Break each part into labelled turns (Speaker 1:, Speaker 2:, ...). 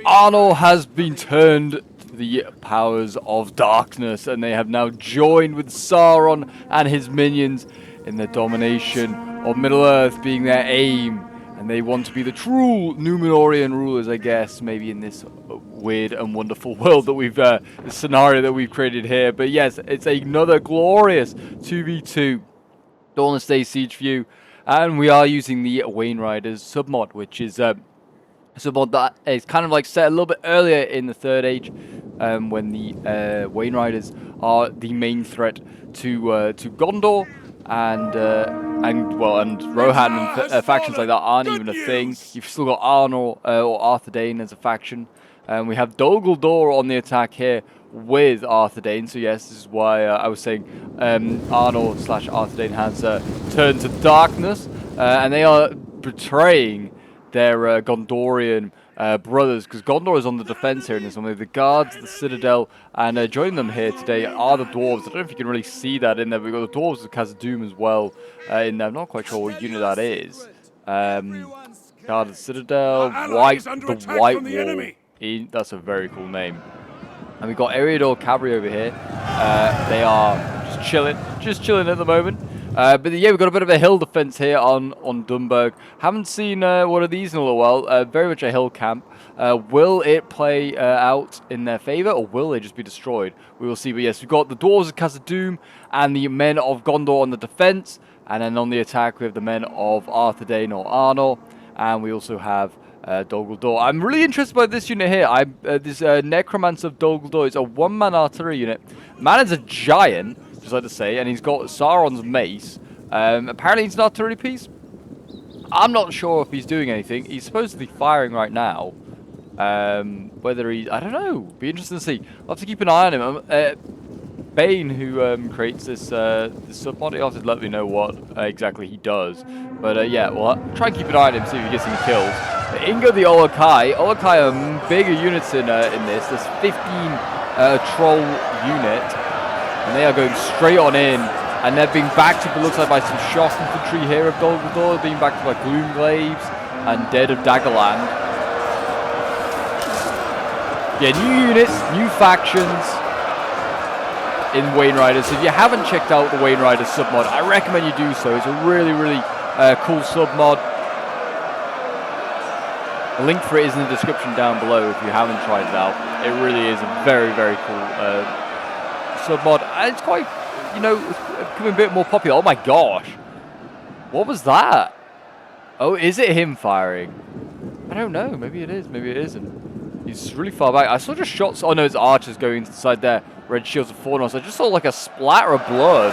Speaker 1: Arnor has been turned to the powers of darkness, and they have now joined with Sauron and his minions in their domination of Middle-earth being their aim. And they want to be the true Númenorian rulers, I guess, maybe in this weird and wonderful world that we've, the scenario that we've created here. But yes, it's another glorious 2v2 Dawnless Days siege view. And we are using the Wayne Riders submod, which is a submod that is kind of like set a little bit earlier in the Third Age, when the Wayne Riders are the main threat to Gondor. And Rohan and factions like that aren't even a thing. You've still got Arnor or Arthur Dane as a faction. We have Dol Guldur on the attack here with Arthur Dane. So yes, this is why I was saying Arnor / Arthur Dane has turned to darkness. And they are betraying their Gondorian brothers, because Gondor is on the defense here in this one. The guards, the citadel, and joining them here today are the dwarves. I don't know if you can really see that in there. We've got the dwarves of Khazad-dûm as well in there. I'm not quite sure what unit that is. Guard of the citadel, the white wall. That's a very cool name. And we've got Eriador Cavalry over here. They are just chilling at the moment. But yeah, we've got a bit of a hill defense here on Dunburg. Haven't seen one of these in a little while. Very much a hill camp. Will it play out in their favor, or will they just be destroyed? We will see. But yes, we've got the dwarves of Khazad-dûm and the men of Gondor on the defense. And then on the attack, we have the men of Arthur Dane or Arnor. And we also have Dol Guldur. I'm really interested by this unit here. This Necromancer of Dol Guldur is a one-man artillery unit. Man is a giant, just like to say, and he's got Sauron's mace. Apparently he's an artillery piece. I'm not sure if he's doing anything. He's supposed to be firing right now. Whether he... I don't know. Be interesting to see. I'll have to keep an eye on him. Bane, who creates this submod, he'll have to let me know what exactly he does. But yeah, well, try and keep an eye on him, see if he gets any kills. Inga the Olokai. Olokai are bigger units in this. There's 15 troll unit. And they are going straight on in. And they're being backed up, it looks like, by some shock infantry here of Dol Guldur, being backed up by Gloomglaives and Dead of Daggerland. Yeah, new units, new factions in Wayne Riders. So if you haven't checked out the Wayne Riders submod, I recommend you do so. It's a really, really cool submod. The link for it is in the description down below if you haven't tried it out. It really is a very, very cool submod. And it's quite, you know, it's becoming a bit more popular. Oh my gosh. What was that? Oh, is it him firing? I don't know. Maybe it is. Maybe it isn't. He's really far back. I saw just shots. Oh no, it's archers going inside there. Red shields of Fornos. I just saw like a splatter of blood.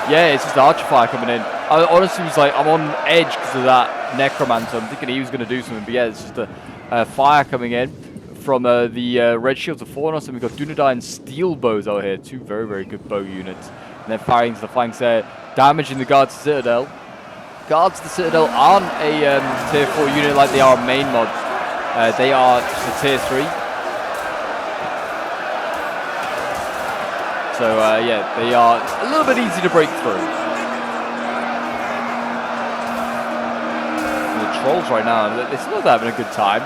Speaker 1: Yeah, it's just archer fire coming in. I honestly was like, I'm on edge because of that necromancer. I'm thinking he was going to do something, but yeah, it's just a fire coming in from the red shields of Fornos, and we've got Dunedain steel bows out here. Two very, very good bow units. And they're firing to the flanks there, damaging the guards of the Citadel. Guards of the Citadel aren't a tier 4 unit like they are main mod. They are just a tier 3. So yeah, they are a little bit easy to break through. And the trolls right now, they're still having a good time.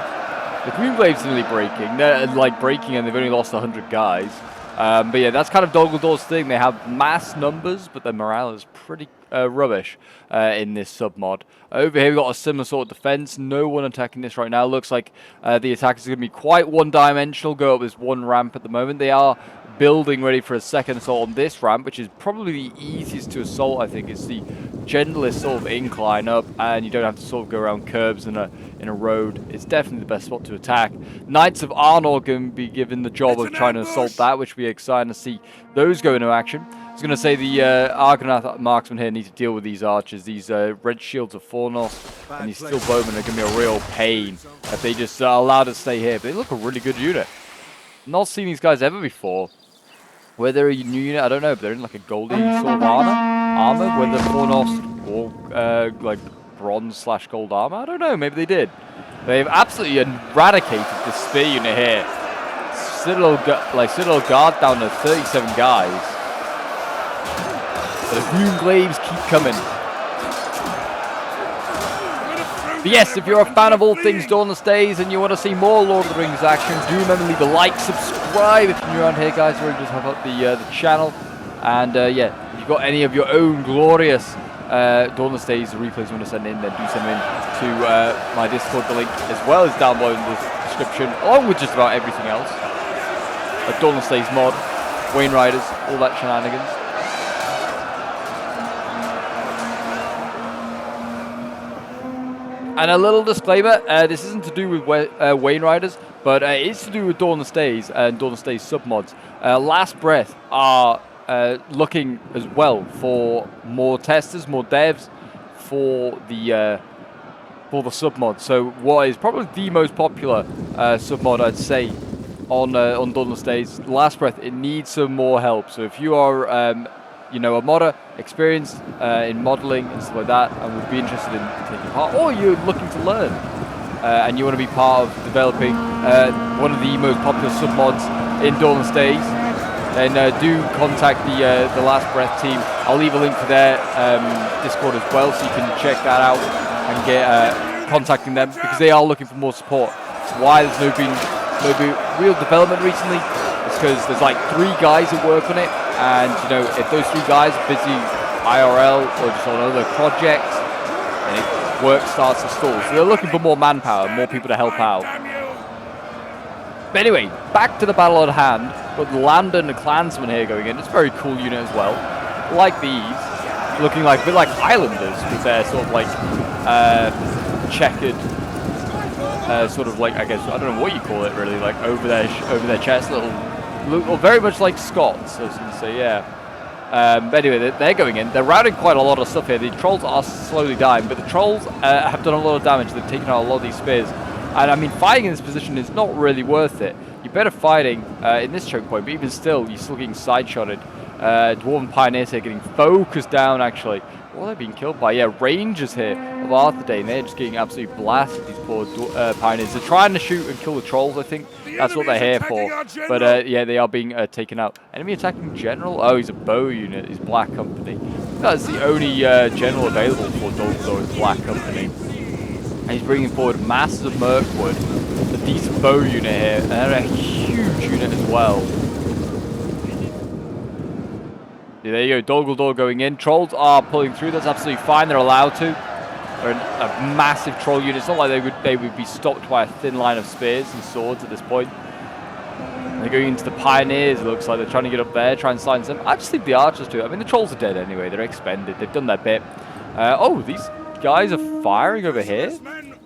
Speaker 1: The Gloomglaives are nearly breaking. They're like breaking and they've only lost 100 guys. But yeah, that's kind of Dol Guldur's thing. They have mass numbers, but their morale is pretty rubbish in this submod. Over here, we've got a similar sort of defense. No one attacking this right now. Looks like the attackers are going to be quite one-dimensional. Go up this one ramp at the moment. They are building ready for a second assault on this ramp, which is probably the easiest to assault, I think. It's the gentlest sort of incline up, and you don't have to sort of go around curbs in a road. It's definitely the best spot to attack. Knights of Arnor can be given the job of trying to assault that, which we're excited to see those go into action. I was going to say the Argonath marksmen here need to deal with these archers. These red shields of Fornos and these steel bowmen are going to be a real pain if they just are allowed to stay here. But they look a really good unit. Not seen these guys ever before. Whether a new unit, I don't know, but they're in like a goldy sort of armor. Whether Fornos wore like bronze / gold armor, I don't know. Maybe they did. They've absolutely eradicated this spear unit here. Citadel guard down to 37 guys. But the Gloomglaives keep coming. But yes, if you're a fan of all things Dawnless Days and you want to see more Lord of the Rings action, do remember to leave a like, subscribe if you're new around here, guys. Really just help out the channel. And yeah, if you've got any of your own glorious Dawnless Days replays you want to send in, then do send them in to my Discord. The link as well is down below in the description, along with just about everything else. A Dawnless Days mod, Wayne Riders, all that shenanigans. And a little disclaimer, this isn't to do with Wayne Riders, but it is to do with Dawnless Days and Dawnless Days submods. Last Breath are looking as well for more testers, more devs for the submod. So what is probably the most popular submod, I'd say, on Dawnless Days, Last Breath, it needs some more help. So if you are you know, a modder, experienced in modeling and stuff like that, and would be interested in taking part, or you're looking to learn, and you want to be part of developing one of the most popular submods in Dawnless Days, then do contact the Last Breath team. I'll leave a link for their Discord as well, so you can check that out and get contacting them, because they are looking for more support. That's why there's no been real development recently. It's because there's like 3 guys that work on it. And, you know, if those 3 guys are busy IRL or just on other projects, then work starts to stall. So they're looking for more manpower, more people to help out. But anyway, back to the battle at hand. Got the Landon Clansmen here going in. It's a very cool unit as well. Like these, looking like a bit like Islanders with their sort of like checkered, sort of like, I guess, I don't know what you call it really, like over their chest, little. Look very much like Scots, I was going to say, yeah. But anyway, they're going in. They're routing quite a lot of stuff here. The trolls are slowly dying, but the trolls have done a lot of damage. They've taken out a lot of these spears. And I mean, fighting in this position is not really worth it. You're better fighting in this choke point, but even still, you're still getting side-shotted. Dwarven Pioneers here getting focused down, actually. What are they being killed by? Yeah, Rangers here of Arthurdane. They're just getting absolutely blasted, these poor Pioneers. They're trying to shoot and kill the trolls, I think. That's what they're here for. But yeah, they are being taken out. Enemy attacking General? Oh, he's a bow unit. He's Black Company. That's the only general available for Dumbledore is Black Company. And he's bringing forward masses of Mirkwood. A decent bow unit here. And they're a huge unit as well. Yeah, there you go, Dumbledore going in. Trolls are pulling through. That's absolutely fine. They're allowed to. They're a massive troll unit. It's not like they would be stopped by a thin line of spears and swords at this point. They're going into the Pioneers. It looks like they're trying to get up there, try and silence them. I just leave the archers to it. I mean, the trolls are dead anyway. They're expended. They've done their bit. Oh, these guys are firing over here.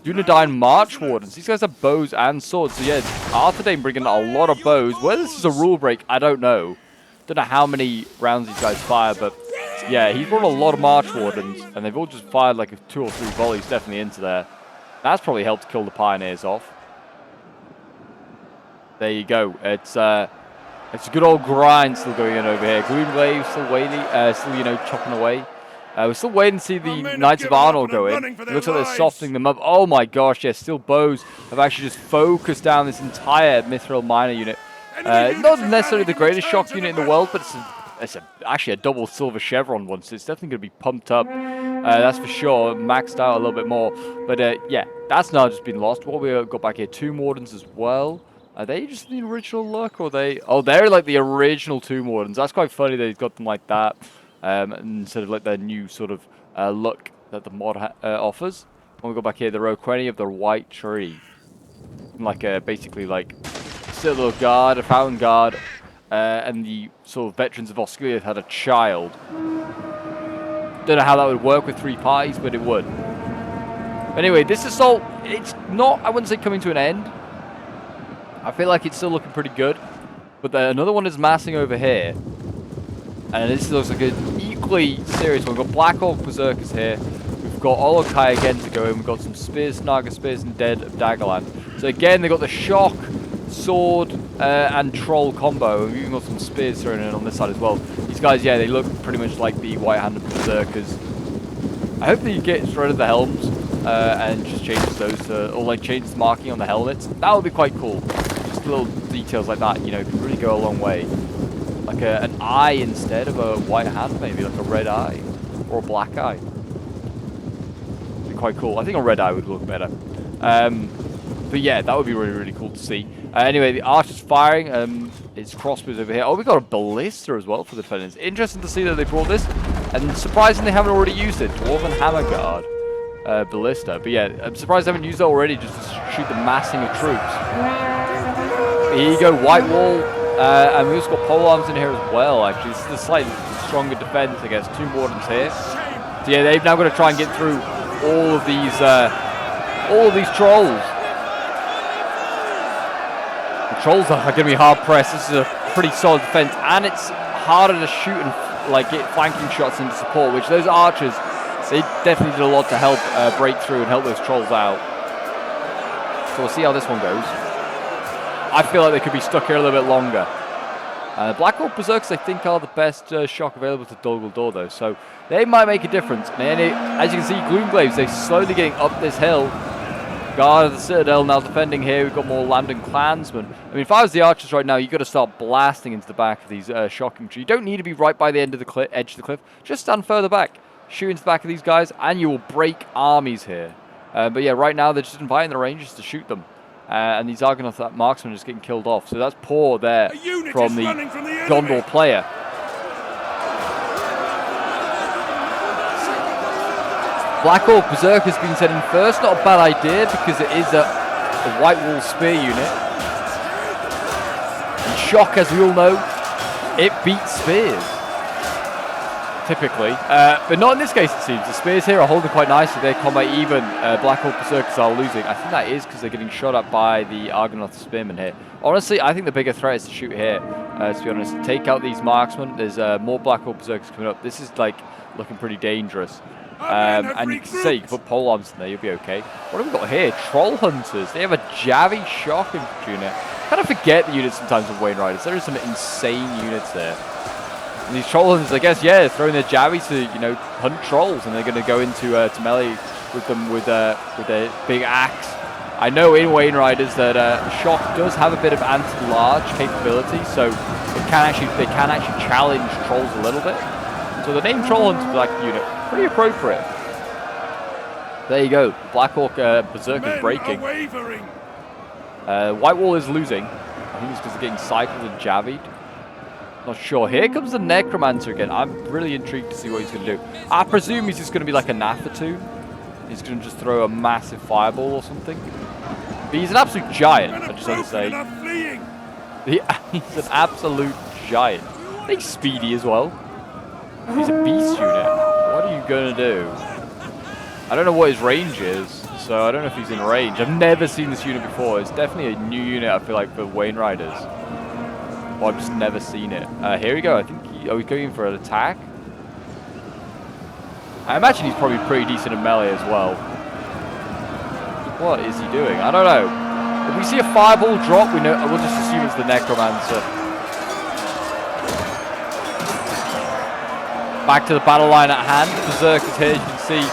Speaker 1: Dunedain March Wardens. These guys have bows and swords. So yeah, Arthurdane bringing a lot of bows. Whether this is a rule break, I don't know. Don't know how many rounds these guys fire, but yeah, he's brought a lot of March Wardens, and they've all just fired like 2 or 3 volleys definitely into there. That's probably helped kill the Pioneers off. There you go. It's a good old grind still going in over here. Gloomglaive still waiting, still, you know, chopping away. We're still waiting to see the Knights of Arnor go in. It looks like they're softening them up. Oh my gosh, yes, still bows have actually just focused down this entire Mithril Miner unit. Not necessarily the greatest shock unit in the world, but it's actually a double silver chevron one, so it's definitely going to be pumped up. That's for sure. Maxed out a little bit more. But yeah, that's now just been lost. What we got back here, 2 Wardens as well. Are they just the original look, or are they? Oh, they're like the original 2 Wardens. That's quite funny that he's got them like that, instead of like their new sort of look that the mod offers. When we go back here, the Roqueni of the White Tree. Like basically like Citadel Guard, a Fountain Guard, and the sort of veterans of Osgiliath had a child. Don't know how that would work with 3 parties, but it would. Anyway, this assault, it's not, I wouldn't say coming to an end. I feel like it's still looking pretty good. But another one is massing over here. And this looks like an equally serious one. We've got Black Orc Berserkers here. We've got Olokai again to go in. We've got some Spears, Naga Spears, and Dead of Daggerland. So again, they've got the Shock, Sword, and Troll combo. We've even got some Spears thrown in on this side as well. These guys, yeah, they look pretty much like the White-Handed Berserkers. I hope that you get rid of the helms and just change those to, or like change the marking on the helmets. That would be quite cool. Just little details like that, you know, can really go a long way. Like an eye instead of a white hand, maybe like a red eye or a black eye. Be quite cool. I think a red eye would look better. But yeah, that would be really, really cool to see. Anyway, the archer's firing. Its crossbows over here. Oh, we got a ballista as well for the defenders. Interesting to see that they brought this. And surprising they haven't already used it. Dwarven Hammer Guard ballista. But yeah, I'm surprised they haven't used it already just to shoot the massing of troops. Here you go, White Wall. And we've also got polearms in here as well, actually. This is a slightly stronger defense against 2 Wardens here. So yeah, they've now got to try and get through all of these trolls. The trolls are going to be hard pressed. This is a pretty solid defense, and it's harder to shoot and like get flanking shots into support, which those archers, they definitely did a lot to help break through and help those trolls out. So we'll see how this one goes. I feel like they could be stuck here a little bit longer. Black Orc Berserkers, I think, are the best shock available to Dol Guldur, though, so they might make a difference. And as you can see, Gloomglaives, they're slowly getting up this hill. Guard of the Citadel now defending here. We've got more Lambton Clansmen. I mean, if I was the archers right now, you've got to start blasting into the back of these shock infantry. You don't need to be right by the end of the edge of the cliff. Just stand further back. Shoot into the back of these guys, and you will break armies here. But yeah, right now, they're just inviting the Rangers to shoot them. And these Argonath marksmen are just getting killed off. So that's poor there from the Gondor player. Black Orc Berserker has been sent in first. Not a bad idea because it is a White Wall Spear unit. And shock, as we all know, it beats spears. Typically. But not in this case, it seems. The spears here are holding quite nicely. Their combat even. Black Orc Berserkers are losing. I think that is because they're getting shot at by the Argonath Spearmen here. Honestly, I think the bigger threat is to shoot here. To be honest, take out these marksmen. There's more Black Orc Berserkers coming up. This is like looking pretty dangerous. And you can say you can put polearms in there, you'll be okay. What have we got here? Troll Hunters. They have a Javi shock infantry unit. Kind of forget the units sometimes of Wayne Riders. There are some insane units there. And these Troll Hunters, I guess, yeah, they're throwing their Javis to, hunt trolls, and they're going to go into to melee with them with their big axe. I know in Wayne Riders that shock does have a bit of anti-large capability, so they can actually challenge trolls a little bit. So the name Troll Hunter Black unit, pretty appropriate. There you go. Black Orc Berserkers breaking. White Wall is losing. I think it's because they're getting cycled and javied. Not sure. Here comes the Necromancer again. I'm really intrigued to see what he's going to do. I presume he's just going to be like a Nathatoon. He's going to just throw a massive fireball or something. But he's an absolute giant, I just have to say. He's an absolute giant. I think speedy as well. He's a beast unit. What are you going to do? I don't know what his range is, so I don't know if he's in range. I've never seen this unit before. It's definitely a new unit, I feel like, for Wayne Riders. Well, I've just never seen it. Here we go. I think he's going for an attack. I imagine he's probably pretty decent at melee as well. What is he doing? I don't know. If we see a fireball drop, we'll just assume it's the Necromancer. Back to the battle line at hand. Berserkers here, you can see,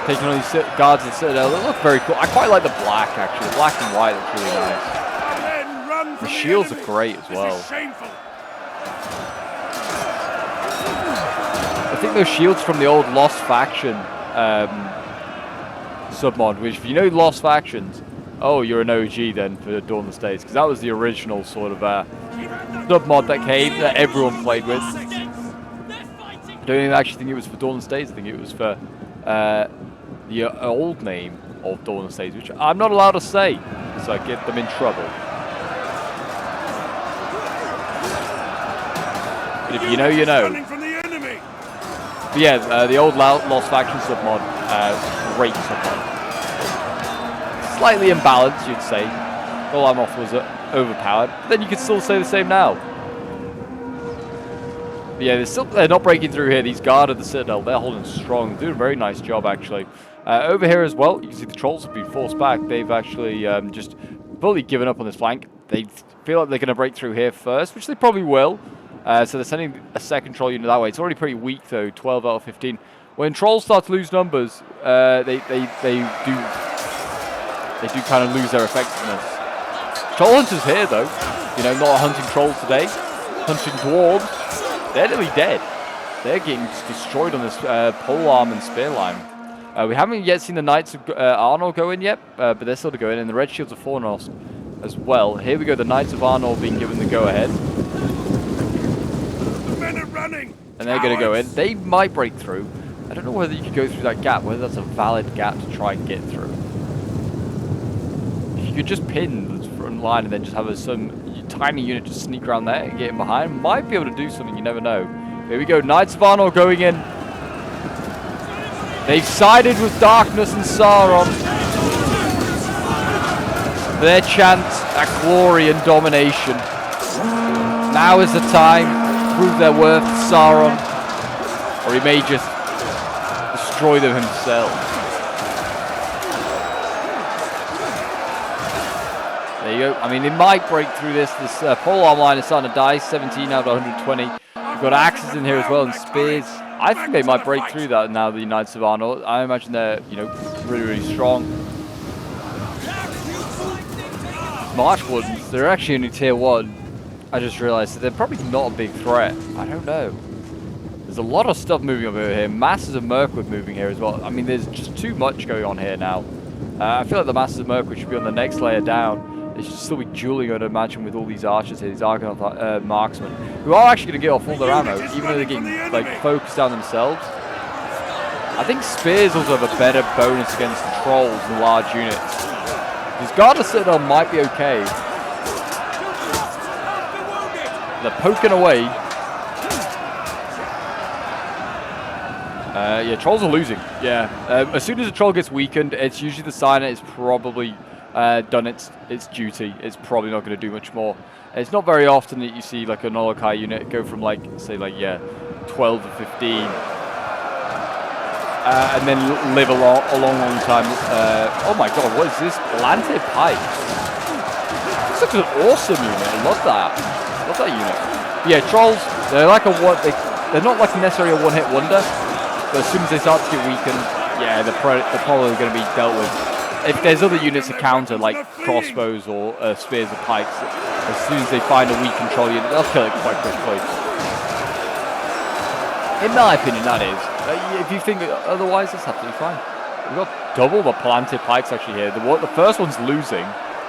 Speaker 1: taking on these guards of the Citadel. They look very cool. I quite like the black, actually. The black and white looks really nice. The shields are great as well. I think those shields from the old Lost Faction submod, which if you know Lost Factions, oh, you're an OG then for Dawnless Days, because that was the original sort of submod that came, that everyone played with. I don't even actually think it was for Dawnless Days. I think it was for the old name of Dawnless Days, which I'm not allowed to say, so I get them in trouble. But if you know, you know. But yeah, the old Lost Faction submod, great submod. Slightly imbalanced, you'd say. Olamoth was overpowered, but then you could still say the same now. But yeah, they're not breaking through here. These guard of the Citadel, they're holding strong. They're doing a very nice job, actually. Over here as well, you can see the trolls have been forced back. They've actually just fully given up on this flank. They feel like they're going to break through here first, which they probably will. So they're sending a second troll unit that way. It's already pretty weak, though, 12 out of 15. When trolls start to lose numbers, they do kind of lose their effectiveness. Troll Hunters here, though. Not hunting trolls today. Hunting dwarves. They're nearly dead. They're getting destroyed on this polearm and spear line. We haven't yet seen the Knights of Arnor go in yet, but they're still to go in, and the Red Shields of Fornos as well. Here we go, the Knights of Arnor being given the go-ahead.
Speaker 2: The men are running.
Speaker 1: And they're going to go in. They might break through. I don't know whether you could go through that gap, whether that's a valid gap to try and get through. If you could just pin the front line and then just have some tiny unit just sneak around there and get in behind, might be able to do something, you never know. Here we go, Knights of Arnor going in. They've sided with Darkness and Sauron. Their chance at glory and domination. Now is the time to prove their worth to Sauron, or he may just destroy them himself. There you go. I mean, they might break through this. This polearm line is starting to die. 17 out of 120. We've got axes in here as well and spears. I think they might break through that now, the Knights of Arnor. I imagine they're, you know, really, really strong. March Wardens, they're actually only tier 1. I just realized that they're probably not a big threat. I don't know. There's a lot of stuff moving over here. Masses of Mirkwood moving here as well. I mean, there's just too much going on here now. I feel like the Masses of Mirkwood should be on the next layer down. They should still be dueling, I'd imagine, with all these archers here, these Argonath marksmen, who are actually going to get off all their ammo, even though they're getting like focused down themselves. I think spears also have a better bonus against trolls and large units. His Guard Citadel might be okay. They're poking away. Yeah, trolls are losing. Yeah, as soon as a troll gets weakened, it's usually the sign that it's probably done its duty. It's probably not going to do much more. It's not very often that you see like a Nolokai unit go from like, say like, yeah, 12 to 15. And then live a long time. Oh my god, what is this? Planted Pike. This looks an awesome unit. I love that. Love that unit. Yeah, trolls, they're like they're not like necessarily a one-hit wonder, but as soon as they start to get weakened, yeah, they're probably going to be dealt with. If there's other units to counter, like crossbows or spears or pikes, as soon as they find a weak control unit, they'll kill it quite quickly. In my opinion, that is. If you think otherwise, that's absolutely fine. We've got double the planted pikes actually here. The first one's losing.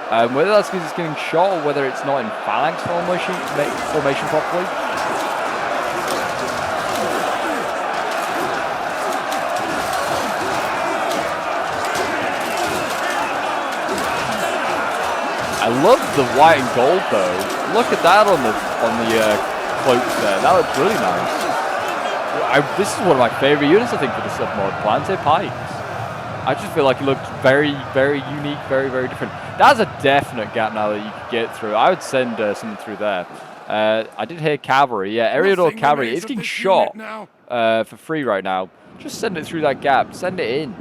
Speaker 1: Whether that's because it's getting shot or whether it's not in phalanx formation properly. I love the white and gold though. Look at that on the cloaks there. That looks really nice. This is one of my favorite units, I think, for the sub-mod. Planted Pikes. I just feel like it looked very, very unique, very, very different. That's a definite gap now that you could get through. I would send something through there. I did hear cavalry. Yeah, Eriador cavalry. It's getting shot for free right now. Just send it through that gap. Send it in.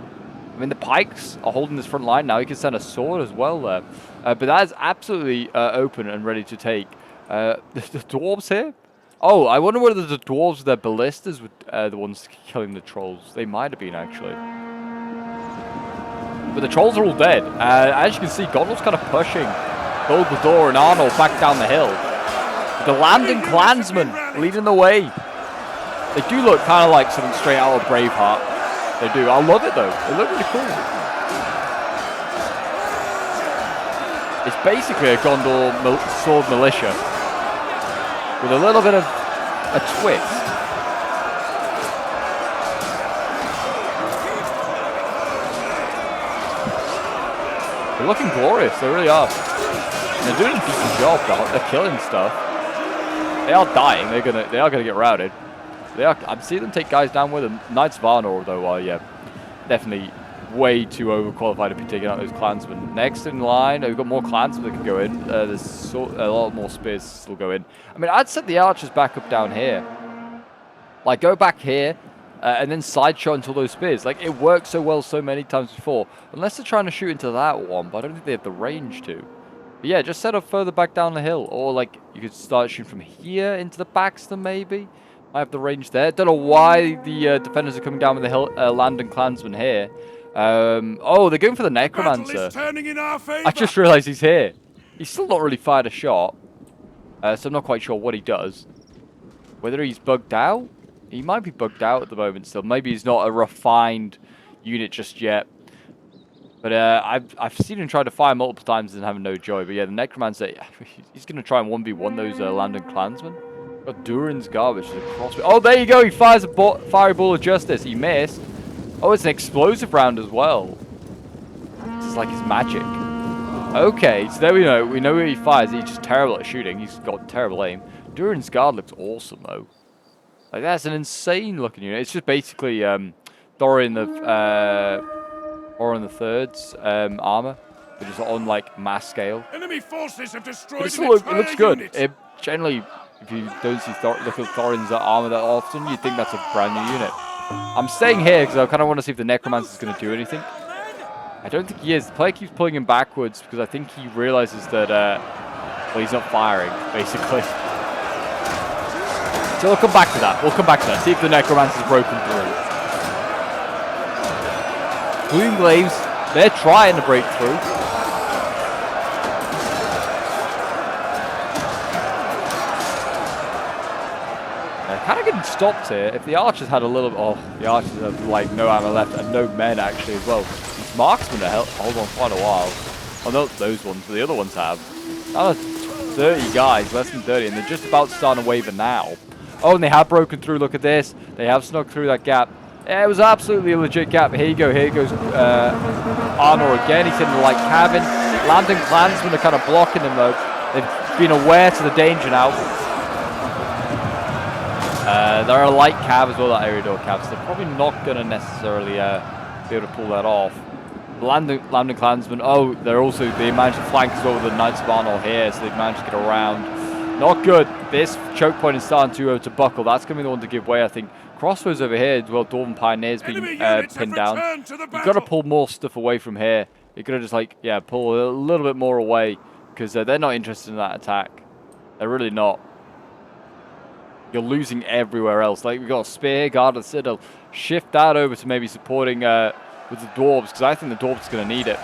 Speaker 1: I mean, the pikes are holding this front line now. You can send a sword as well there. But that is absolutely open and ready to take. The dwarves here? Oh, I wonder whether the dwarves with their ballistas were the ones killing the trolls. They might have been, actually. But the trolls are all dead. As you can see, Gondor's kind of pushing Gul'Gador and Arnor back down the hill. The Landing Clansmen leading the way. They do look kind of like something straight out of Braveheart. They do. I love it, though. They look really cool. It's basically a Gondor sword militia with a little bit of a twist. They're looking glorious, they really are. And they're doing a decent job, though. They're killing stuff. They are dying, they are gonna get routed. I'm seeing them take guys down with them. Knights of Arnor, though, are definitely way too overqualified to be taking out those clansmen. Next in line, we've got more clansmen that can go in. There's a lot more spears still go in. I mean, I'd set the archers back up down here. Like, go back here, and then sideshot until those spears. Like, it worked so well so many times before. Unless they're trying to shoot into that one, but I don't think they have the range to. But yeah, just set up further back down the hill. Or, like, you could start shooting from here into the Baxter, maybe. I have the range there. Don't know why the defenders are coming down with the hill, Landing Clansmen here. Oh, they're going for the Necromancer. I just realised he's here. He's still not really fired a shot. So I'm not quite sure what he does. Whether he's bugged out? He might be bugged out at the moment still. Maybe he's not a refined unit just yet. But I've seen him try to fire multiple times and having no joy. But yeah, the Necromancer, he's going to try and 1v1 those London Clansmen. Got Durin's Guard, which is a crossbow. Oh, there you go. He fires a fiery ball of justice. He missed. Oh, it's an explosive round as well. This is like his magic. Okay, so there we know. We know where he fires. He's just terrible at shooting. He's got terrible aim. Durin's Guard looks awesome, though. Like, that's an insane looking unit. It's just basically Thorin the Third's armor, but just on like mass scale.
Speaker 2: Enemy forces have destroyed
Speaker 1: It looks good. It generally, if you don't see look at Thorin's armor that often, you'd think that's a brand new unit. I'm staying here because I kind of want to see if the Necromancer is going to do anything. I don't think he is. The player keeps pulling him backwards because I think he realizes that well, he's not firing basically. So we'll come back to that. See if the Necromancer's broken through. Gloom Glaives, they're trying to break through. They're kind of getting stopped here. If the Archers had a little... Oh, the Archers have like no ammo left and no men actually as well. These Marksmen are hold on quite a while. Oh, not those ones, but the other ones have. Now 30 guys, less than 30, and they're just about to start a waver now. Oh, and they have broken through. Look at this. They have snuck through that gap. Yeah, it was absolutely a legit gap. Here you go. Here goes Arnor again. He's in the light cabin. London Clansmen are kind of blocking them, though. They've been aware to the danger now. They're a light cab as well, that area door cab, so they're probably not going to necessarily be able to pull that off. London Clansmen, oh, they managed to flank as well with the Knights of Arnor here, so they've managed to get around. Not good. This choke point is starting to buckle. That's going to be the one to give way, I think. Crossbows over here as well. Dwarven Pioneers being pinned down. You've got to pull more stuff away from here. You've got to just, like, yeah, pull a little bit more away because they're not interested in that attack. They're really not. You're losing everywhere else. Like, we've got a spear, guard of the Citadel. Shift that over to maybe supporting with the Dwarves because I think the Dwarves are going to need it.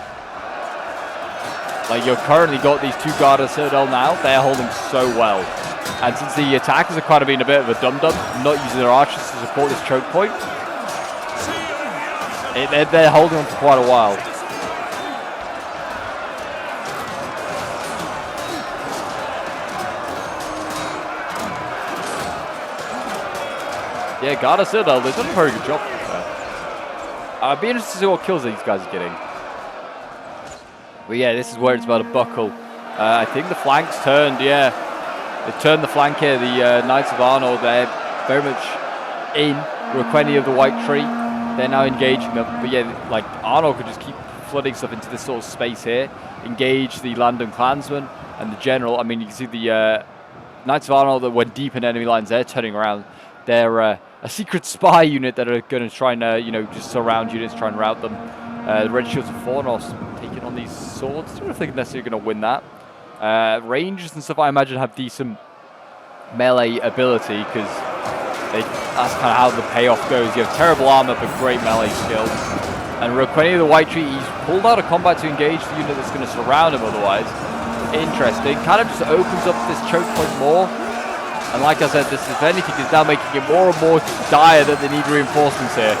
Speaker 1: Like, you've currently got these two guard of the Citadel now. They're holding so well. And since the attackers are kind of being a bit of a dum-dum, not using their archers to support this choke point, they're holding on for quite a while. Yeah, Guard of Citadel, they've done a very good job. I'd be interested to see what kills these guys are getting. But yeah, this is where it's about to buckle. I think the flank's turned, yeah. They turned the flank here. The Knights of Arnor, they're very much in Requeni of the White Tree. They're now engaging them. But yeah, like Arnor could just keep flooding stuff into this sort of space here. Engage the London Clansmen and the General. I mean, you can see the Knights of Arnor that went deep in enemy lines. They're turning around. They're a secret spy unit that are going to try and, just surround units, try and rout them. The Red Shields of Fornos taking on these swords. I don't know if they're necessarily going to win that. Rangers and stuff, I imagine, have decent melee ability because that's kind of how the payoff goes. You have terrible armor but great melee skill. And Requeni of the White Tree, he's pulled out of combat to engage the unit that's going to surround him otherwise. Interesting. Kind of just opens up this choke point more. And like I said, this, if anything, is now making it more and more dire that they need reinforcements here.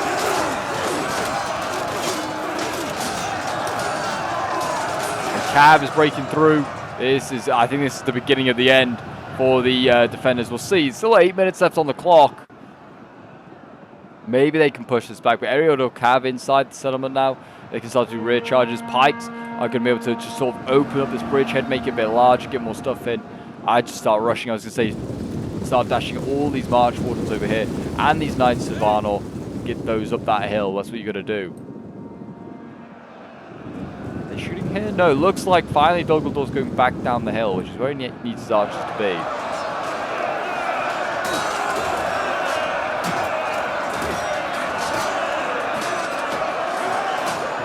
Speaker 1: And Cav is breaking through. I think this is the beginning of the end for the defenders. We'll see. Still 8 minutes left on the clock. Maybe they can push this back. But Ariodor Cav inside the settlement now. They can start to do rear charges. Pikes are going to be able to just sort of open up this bridgehead, make it a bit larger, get more stuff in. I just start rushing. I was going to say, start dashing all these March Wardens over here and these Knights of Arnor. Get those up that hill. That's what you're going to do. Shooting here? No, looks like finally Dumbledore's going back down the hill, which is where he needs his archers to be.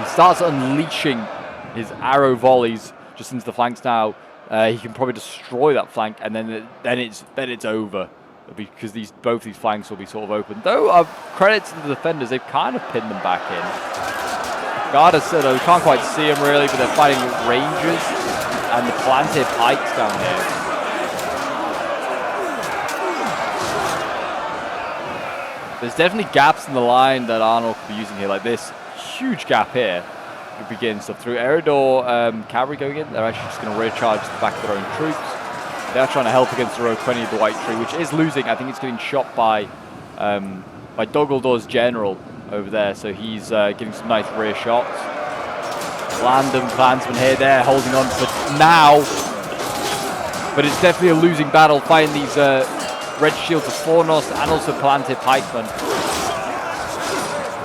Speaker 1: He starts unleashing his arrow volleys just into the flanks now. He can probably destroy that flank, and then it's over because both these flanks will be sort of open. Though, credit to the defenders, they've kind of pinned them back in. Guard of Citadel, you can't quite see them really, but they're fighting Rangers and the Planted Pikes down here. There's definitely gaps in the line that Arnor could be using here, like this huge gap here. We begin stuff through. Eredor cavalry going in. They're actually just going to recharge the back of their own troops. They are trying to help against the row 20 of the White Tree, which is losing. I think it's getting shot by Dogaldor's general over there, so he's getting some nice rear shots. Random clansmen here, they're holding on for now, but it's definitely a losing battle fighting these red shields of Fornos and also Palante pikemen.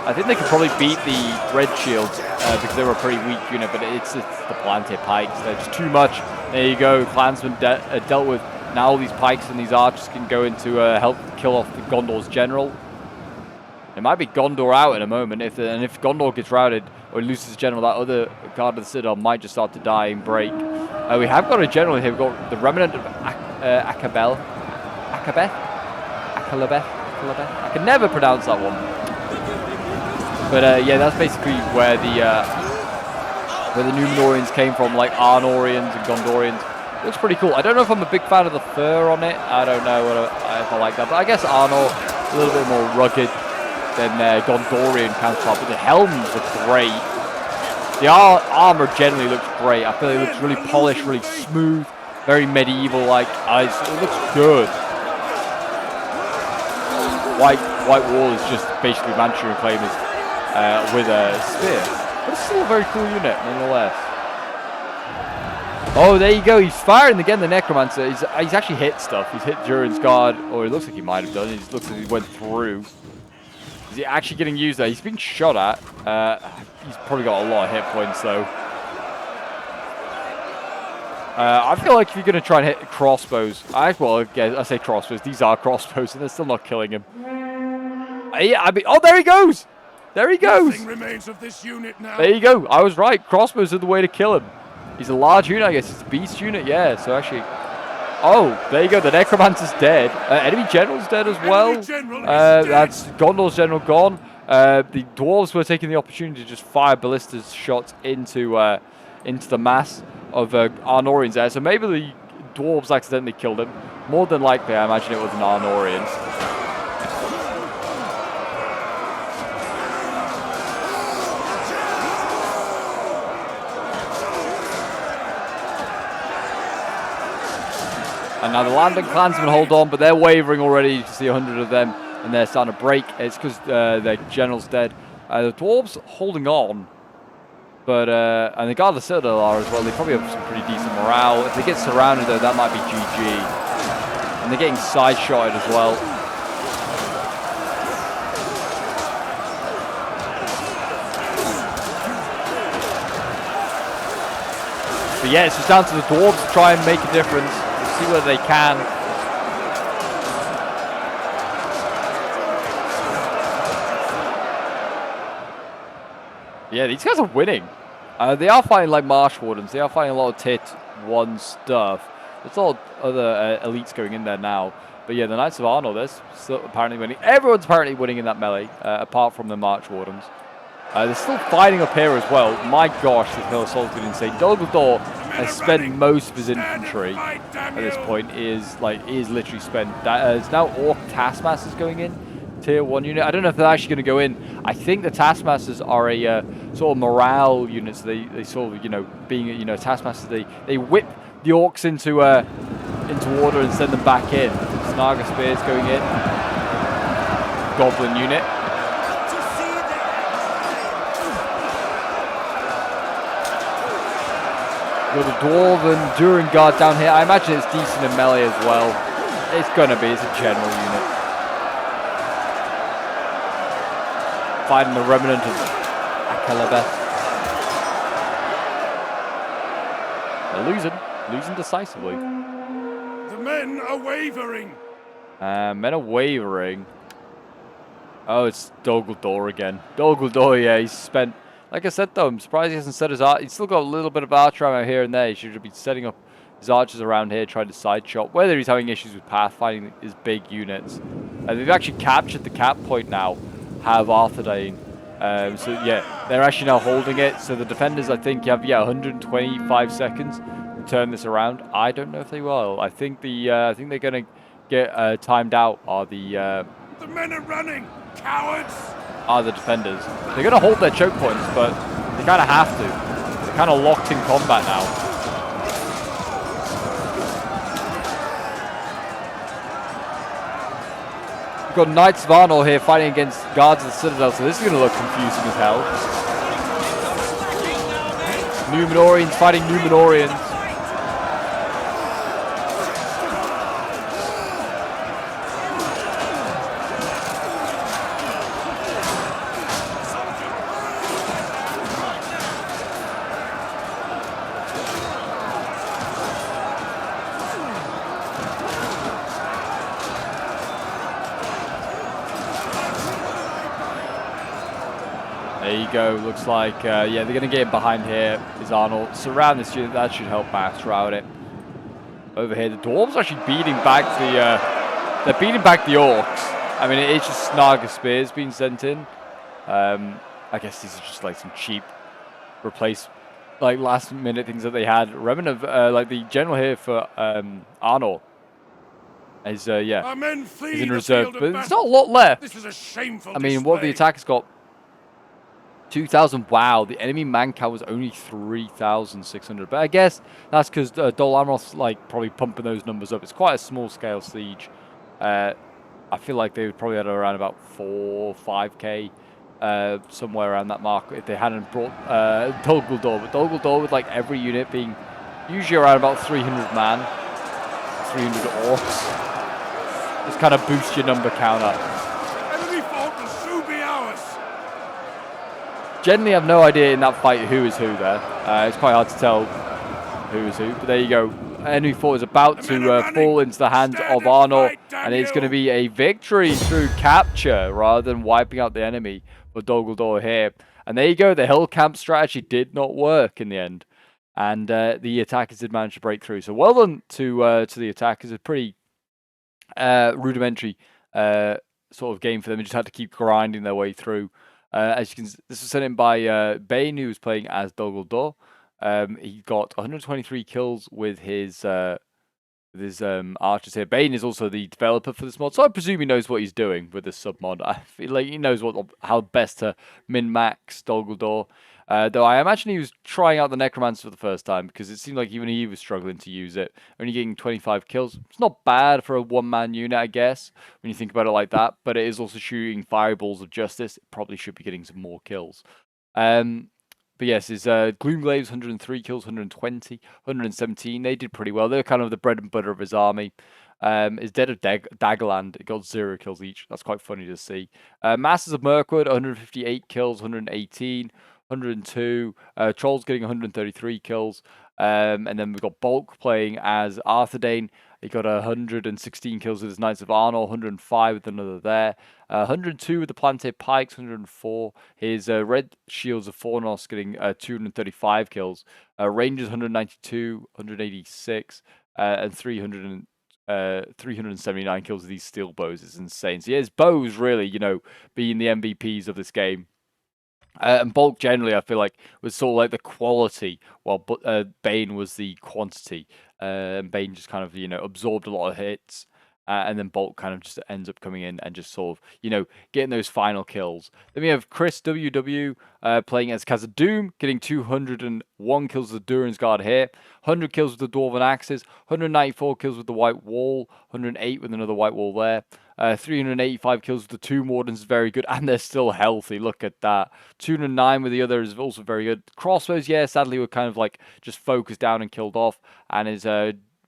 Speaker 1: I think they could probably beat the red shields because they were a pretty weak unit, but it's the Palante pikes. They're just too much. There you go, clansmen dealt with. Now all these pikes and these archers can go in to help kill off the Gondor's general. It might be Gondor out in a moment, if Gondor gets routed or loses his general, that other guard of the citadel might just start to die and break. We have got a general here. We've got the remnant of Akabeth. I can never pronounce that one. But yeah, that's basically where the Númenóreans came from, like Arnorians and Gondorians. It looks pretty cool. I don't know if I'm a big fan of the fur on it. I don't know if I like that, but I guess Arnor a little bit more rugged than Gondorian counterpart, but the helms look great. The armor generally looks great. I feel it looks really polished, really smooth, very medieval-like. It looks good. White Wall is just basically Manchurian claimers with a spear, but it's still a very cool unit nonetheless. Oh, there you go. He's firing again. The Necromancer. He's actually hit stuff. He's hit Durin's guard, or it looks like he might have done. It looks like he went through. Is he actually getting used there? He's being shot at. He's probably got a lot of hit points, though. I feel like if you're going to try and hit crossbows... I say crossbows. These are crossbows, and they're still not killing him. Oh, there he goes! There he goes!
Speaker 2: Nothing remains of this unit now.
Speaker 1: There you go. I was right. Crossbows are the way to kill him. He's a large unit, I guess. It's a beast unit, yeah. So actually... Oh, there you go. The Necromancer's dead. Enemy General's dead as well. That's Gondor's General gone. The Dwarves were taking the opportunity to just fire ballistas shots into the mass of Arnorians there. So maybe the Dwarves accidentally killed him. More than likely, I imagine it was an Arnorian. And now the London clansmen hold on, but they're wavering already. You can see 100 of them, and they're starting to break. It's because their general's dead. The Dwarves holding on, but and the Guard of the Citadel are as well. They probably have some pretty decent morale. If they get surrounded, though, that might be GG. And they're getting side-shotted as well. But yeah, it's just down to the Dwarves to try and make a difference. See whether they can. Yeah, these guys are winning. They are fighting like Marsh Wardens. They are fighting a lot of Tit 1 stuff. There's a lot of other elites going in there now. But yeah, the Knights of Arnor, they're still apparently winning. Everyone's apparently winning in that melee, apart from the March Wardens. They're still fighting up here as well. My gosh, this Hill Assault is insane. Dogaldor has spent most of his infantry at this point. Is literally spent. It's now Orc Taskmasters going in, tier 1 unit. I don't know if they're actually going to go in. I think the Taskmasters are a sort of morale unit. So they sort of being Taskmasters. They whip the Orcs into order and send them back in. Snaga Spears going in. Goblin unit. Got the Dwarven Durin Guard down here. I imagine it's decent in melee as well. It's going to be. It's a general unit. Fighting the remnant of Akalabeth. They're losing decisively.
Speaker 2: The men are wavering.
Speaker 1: Men are wavering. Oh, it's Dogaldor again. Dogaldor, yeah, he's spent... Like I said, though, I'm surprised he hasn't set his arch. He's still got a little bit of archer ammo here and there. He should be setting up his archers around here, trying to side shot. Whether he's having issues with pathfinding his big units. They've actually captured the cap point now, have Arthedain. So, yeah, they're actually now holding it. So the defenders, I think, have, 125 seconds to turn this around. I don't know if they will. I think they're going to get timed out. Are the
Speaker 2: men are running, cowards!
Speaker 1: are the defenders. They're going to hold their choke points, but they kind of have to. They're kind of locked in combat now. We've got Knights of Arnor here fighting against Guards of the Citadel, so this is going to look confusing as hell. Númenóreans fighting Númenóreans. There you go. Looks like, yeah, they're going to get in behind here. Is Arnor. Surround this unit. That should help mass rout it. Over here, the Dwarves are actually beating back the, they're beating back the Orcs. I mean, it's just Snaga Spears being sent in. I guess these are just like some cheap like last minute things that they had. Remnant of, like the general here for Arnor is, yeah, he's in reserve. But there's not a lot left.
Speaker 2: This is a shameful
Speaker 1: I mean, what have the attackers got? 2,000. Wow, the enemy man count was only 3,600. But I guess that's because Dol Amroth's like probably pumping those numbers up. It's quite a small scale siege. I feel like they would probably had around about 4-5k, somewhere around that mark if they hadn't brought Dol Guldur. But Dol Guldur with like every unit being usually around about 300 man, 300 orcs, just kind of boost your number count up. Generally, I have no idea in that fight who is who there. It's quite hard to tell who is who. But there you go. Enemy fort is about to fall into the hands of Arnor. And it's going to be a victory through capture rather than wiping out the enemy for Dol Guldur here. And there you go. The hill camp strategy did not work in the end. And the attackers did manage to break through. So well done to the attackers. A pretty rudimentary sort of game for them. They just had to keep grinding their way through. As you can, this was sent in by Bane, who was playing as Dol Guldur. He got 123 kills with his archers here. Bane is also the developer for this mod, so I presume he knows what he's doing with this sub mod. I feel like he knows how best to min-max Dol Guldur. Though I imagine he was trying out the Necromancer for the first time because it seemed like even he was struggling to use it. Only getting 25 kills. It's not bad for a one-man unit, I guess, when you think about it like that. But it is also shooting fireballs of justice. It probably should be getting some more kills. But yes, his Gloomglaives, 103 kills, 120, 117. They did pretty well. They're kind of the bread and butter of his army. His Dead of Daggerland, it got 0 kills each. That's quite funny to see. Masters of Mirkwood, 158 kills, 118. 102, Trolls getting 133 kills, and then we've got Bulk playing as Arthedain. He got 116 kills with his Knights of Arnor, 105 with another there, 102 with the Planted Pikes, 104. His Red Shields of Fornos getting 235 kills, Rangers 192, 186, and 379 kills with these steel bows. Is insane. So yeah, his bows really, you know, being the MVPs of this game. And Bulk generally, I feel like, was sort of like the quality, while Bane was the quantity. And Bane just kind of, you know, absorbed a lot of hits. And then Bulk kind of just ends up coming in and just sort of, you know, getting those final kills. Then we have Chris WW playing as Khazad-dûm, getting 201 kills with the Durin's Guard here, 100 kills with the Dwarven Axes, 194 kills with the White Wall, 108 with another White Wall there. 385 kills with the Tomb Wardens is very good, and they're still healthy. Look at that. 209 with the other is also very good. Crossbows, yeah, sadly were kind of like just focused down and killed off, and his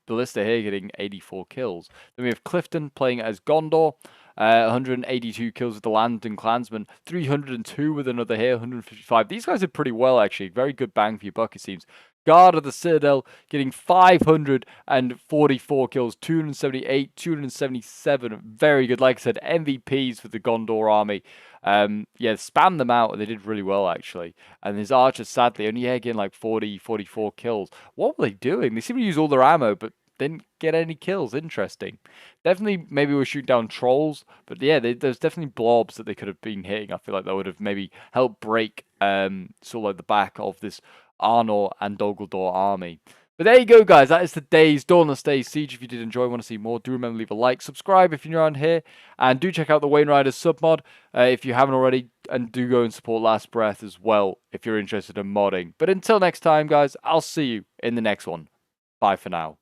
Speaker 1: Ballista here getting 84 kills. Then we have Clifton playing as Gondor. 182 kills with the Lambton Clansmen, 302 with another here, 155. These guys did pretty well, actually. Very good bang for your buck, it seems. Guard of the Citadel getting 544 kills, 278, 277. Very good. Like I said, MVPs for the Gondor army. Yeah, spam them out, and they did really well, actually. And his archers, sadly, only getting like 40, 44 kills. What were they doing? They seem to use all their ammo, but didn't get any kills. Interesting. Definitely, maybe we're shooting down trolls, but yeah, there's definitely blobs that they could have been hitting. I feel like that would have maybe helped break sort of like the back of this Arnor and Dol Guldur army. But there you go, guys. That is today's Dawnless Days Siege. If you did enjoy and want to see more, do remember to leave a like, subscribe if you're new around here, and do check out the Wayne Riders submod if you haven't already. and do go and support Last Breath as well if you're interested in modding. But until next time, guys, I'll see you in the next one. Bye for now.